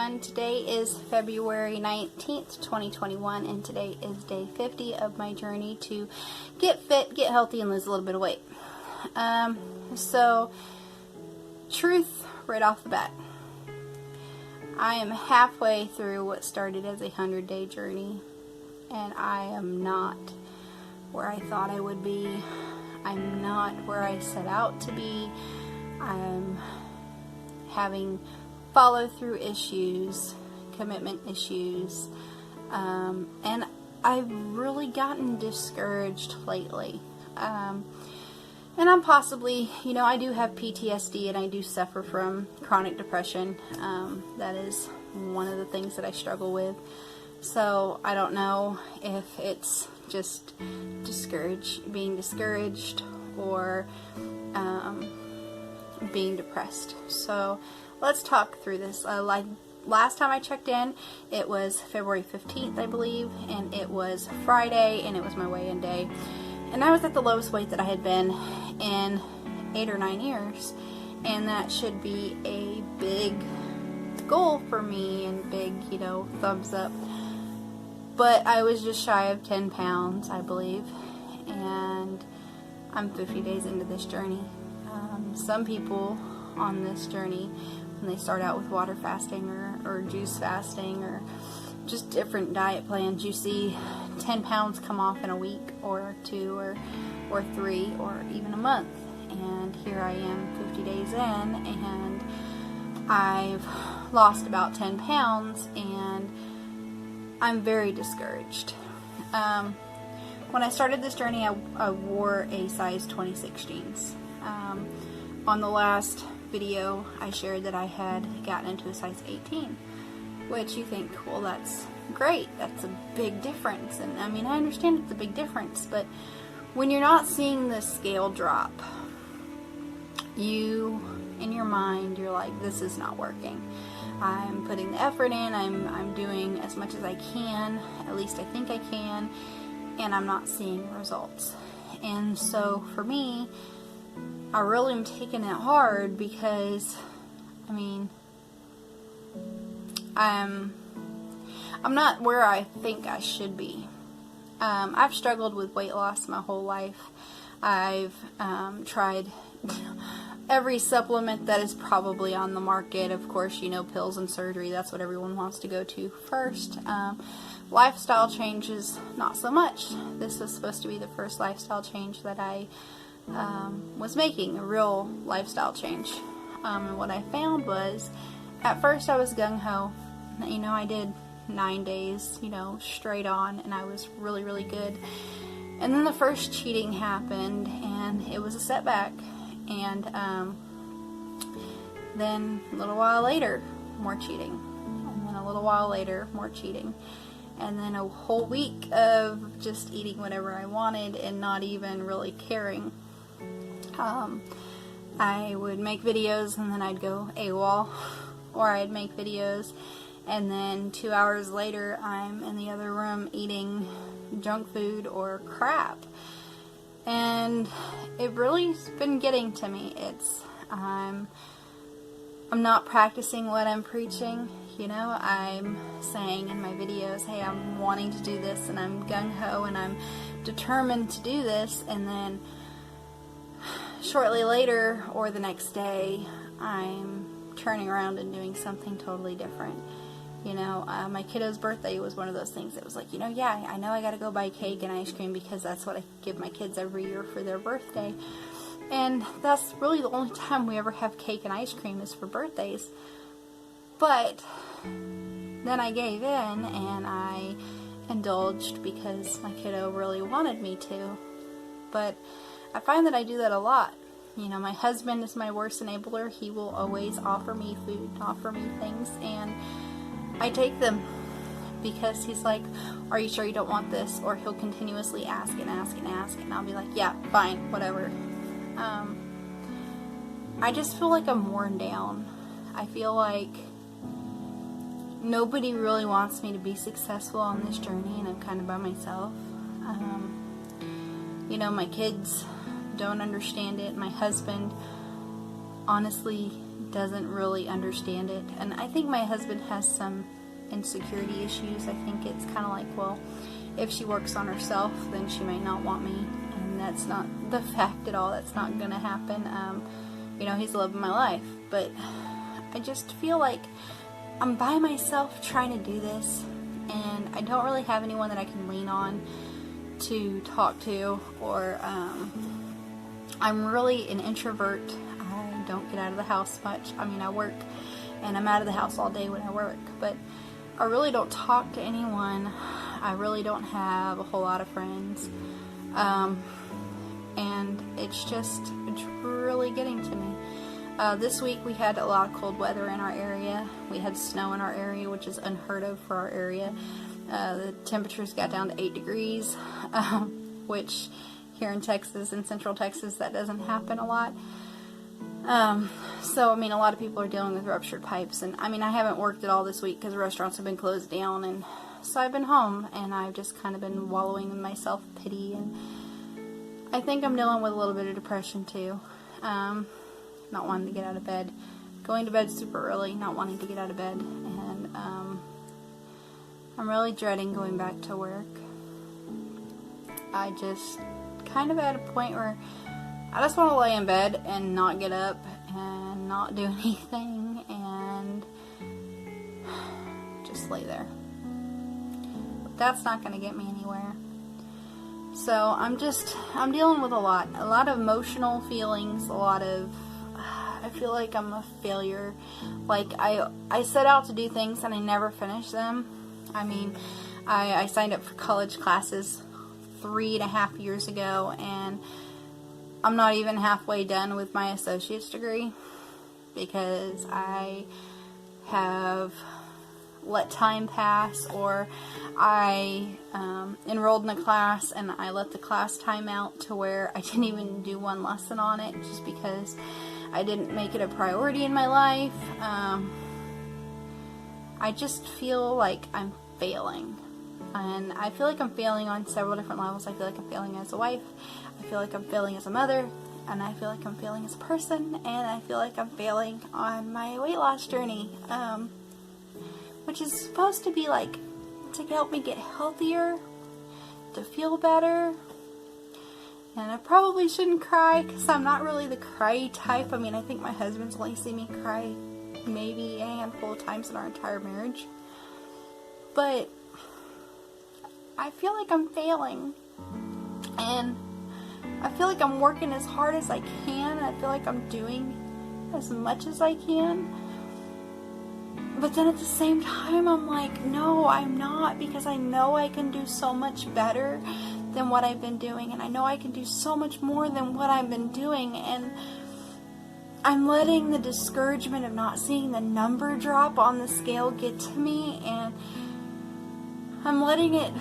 everyone. Today is February 19th, 2021, and today is day 50 of my journey to get fit, get healthy, and lose a little bit of weight. So, truth right off the bat. I am halfway through what started as a 100-day journey, and I am not where I thought I would be. I'm not where I set out to be. I'm having follow-through issues, commitment issues, and I've really gotten discouraged lately. And I'm possibly, I do have PTSD and I do suffer from chronic depression. That is one of the things that I struggle with. So I don't know if it's just being discouraged or being depressed. So let's talk through this. Last time I checked in, it was February 15th, I believe, and it was Friday, and it was my weigh-in day. And I was at the lowest weight that I had been in 8 or 9 years, and that should be a big goal for me and big, thumbs up. But I was just shy of 10 pounds, I believe, and I'm 50 days into this journey. Some people on this journey, when they start out with water fasting or juice fasting or just different diet plans, you see 10 pounds come off in a week or 2 or 3 or even a month. And here I am 50 days in, and I've lost about 10 pounds, and I'm very discouraged. When I started this journey, I wore a size 26 jeans. On the last video, I shared that I had gotten into a size 18, which you think, well, that's great. That's a big difference. And I mean, I understand it's a big difference, but when you're not seeing the scale drop, in your mind, you're like, this is not working. I'm putting the effort in. I'm doing as much as I can. At least I think I can. And I'm not seeing results. And so for me, I really am taking it hard because, I'm not where I think I should be. I've struggled with weight loss my whole life. I've tried every supplement that is probably on the market. Of course, pills and surgery, that's what everyone wants to go to first. Lifestyle changes, not so much. This was supposed to be the first lifestyle change that I was making, a real lifestyle change. And what I found was, at first I was gung-ho. I did 9 days, straight on, and I was really, really good. And then the first cheating happened, and it was a setback. And then a little while later, more cheating. And then a little while later, more cheating. And then a whole week of just eating whatever I wanted and not even really caring. I would make videos and then I'd go AWOL, or I'd make videos and then 2 hours later I'm in the other room eating junk food or crap. And it really's been getting to me. I'm not practicing what I'm preaching. I'm saying in my videos, hey, I'm wanting to do this, and I'm gung-ho, and I'm determined to do this, and then shortly later, or the next day, I'm turning around and doing something totally different. My kiddo's birthday was one of those things that was like, yeah, I know I gotta go buy cake and ice cream because that's what I give my kids every year for their birthday. And that's really the only time we ever have cake and ice cream is for birthdays. But then I gave in and I indulged because my kiddo really wanted me to. But I find that I do that a lot. My husband is my worst enabler. He will always offer me food, offer me things, and I take them because he's like, are you sure you don't want this? Or he'll continuously ask and ask and ask, and I'll be like, yeah, fine, whatever. I just feel like I'm worn down. I feel like nobody really wants me to be successful on this journey, and I'm kind of by myself. My kids don't understand it. My husband honestly doesn't really understand it. And I think my husband has some insecurity issues. I think it's kind of like, well, if she works on herself, then she might not want me. And that's not the fact at all. That's not going to happen. You know, he's the love of my life. But I just feel like I'm by myself trying to do this. And I don't really have anyone that I can lean on to talk to. Or I'm really an introvert. I don't get out of the house much. I mean, I work and I'm out of the house all day when I work. But I really don't talk to anyone. I really don't have a whole lot of friends. And it's really getting to me. This week we had a lot of cold weather in our area. We had snow in our area, which is unheard of for our area. The temperatures got down to 8 degrees, which here in Texas, in central Texas, that doesn't happen a lot. So, I mean, a lot of people are dealing with ruptured pipes. And, I mean, I haven't worked at all this week because restaurants have been closed down. And so I've been home, and I've just kind of been wallowing in my self-pity. And I think I'm dealing with a little bit of depression, too. Not wanting to get out of bed. Going to bed super early, not wanting to get out of bed. And I'm really dreading going back to work. I just kind of at a point where I just want to lay in bed and not get up and not do anything and just lay there. But that's not going to get me anywhere. So I'm dealing with a lot of emotional feelings, I feel like I'm a failure. Like I set out to do things and I never finish them. I mean, I signed up for college classes 3.5 years ago, and I'm not even halfway done with my associate's degree because I have let time pass, or I enrolled in a class and I let the class time out to where I didn't even do one lesson on it just because I didn't make it a priority in my life. I just feel like I'm failing. And I feel like I'm failing on several different levels. I feel like I'm failing as a wife. I feel like I'm failing as a mother. And I feel like I'm failing as a person. And I feel like I'm failing on my weight loss journey. Which is supposed to be like to help me get healthier, to feel better. And I probably shouldn't cry because I'm not really the cry type. I mean, I think my husband's only seen me cry maybe a handful of times in our entire marriage. But I feel like I'm failing. And I feel like I'm working as hard as I can. I feel like I'm doing as much as I can. But then at the same time, I'm like, no, I'm not, because I know I can do so much better than what I've been doing, and I know I can do so much more than what I've been doing, and I'm letting the discouragement of not seeing the number drop on the scale get to me, and I'm letting it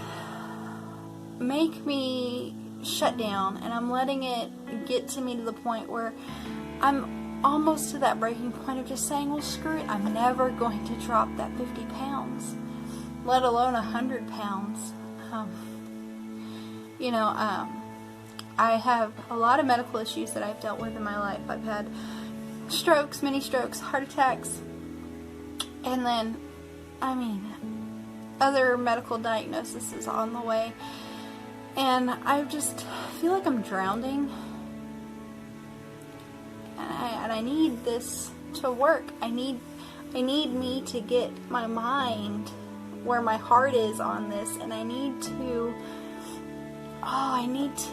make me shut down, and I'm letting it get to me to the point where I'm almost to that breaking point of just saying, well, screw it, I'm never going to drop that 50 pounds, let alone 100 pounds. I have a lot of medical issues that I've dealt with in my life. I've had strokes, mini strokes, heart attacks, and then, other medical diagnoses is on the way. And I just feel like I'm drowning. And I need this to work. I need me to get my mind where my heart is on this, and I need to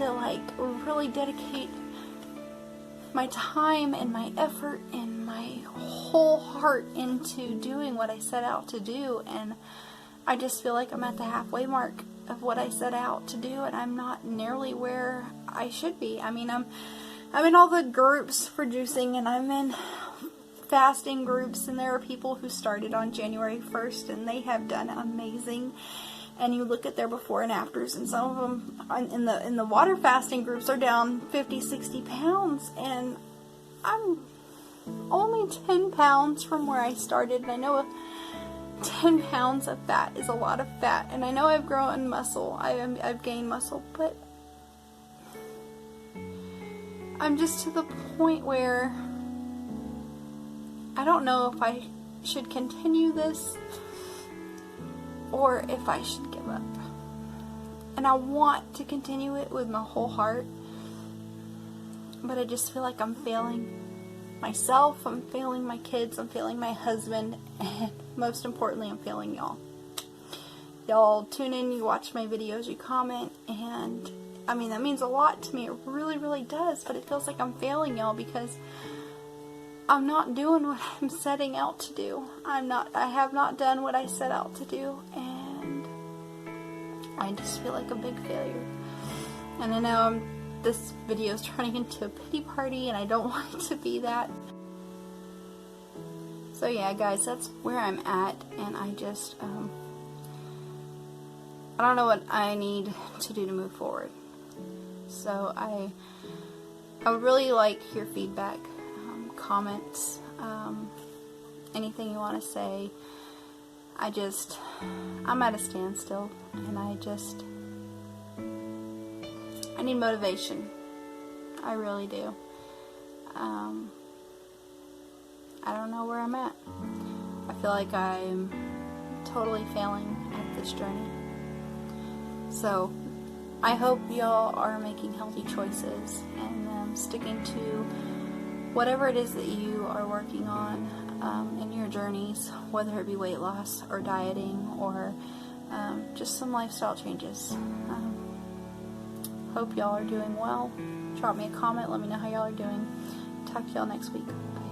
like really dedicate my time and my effort and my whole heart into doing what I set out to do. And I just feel like I'm at the halfway mark of what I set out to do, and I'm not nearly where I should be. I mean, I'm in all the groups for juicing, and I'm in fasting groups, and there are people who started on January 1st, and they have done amazing. And you look at their before and afters, and some of them in the water fasting groups are down 50, 60 pounds, and I'm only 10 pounds from where I started, and I know 10 pounds of fat is a lot of fat, and I know I've grown muscle, I've gained muscle, but I'm just to the point where I don't know if I should continue this or if I should give up. And I want to continue it with my whole heart, but I just feel like I'm failing myself, I'm failing my kids, I'm failing my husband, and most importantly, I'm failing y'all. Y'all tune in, you watch my videos, you comment, and I mean, that means a lot to me. It really, really does, but it feels like I'm failing y'all because I'm not doing what I'm setting out to do. I have not done what I set out to do, and I just feel like a big failure. And I know this video is turning into a pity party, and I don't want it to be that. So yeah, guys, that's where I'm at, and I just, I don't know what I need to do to move forward. So I would really like your feedback, comments, anything you want to say. I'm at a standstill, and I need motivation. I really do. I don't know where I'm at. I feel like I'm totally failing at this journey. So I hope y'all are making healthy choices and sticking to whatever it is that you are working on in your journeys, whether it be weight loss or dieting or just some lifestyle changes. Hope y'all are doing well. Drop me a comment. Let me know how y'all are doing. Talk to y'all next week. Bye.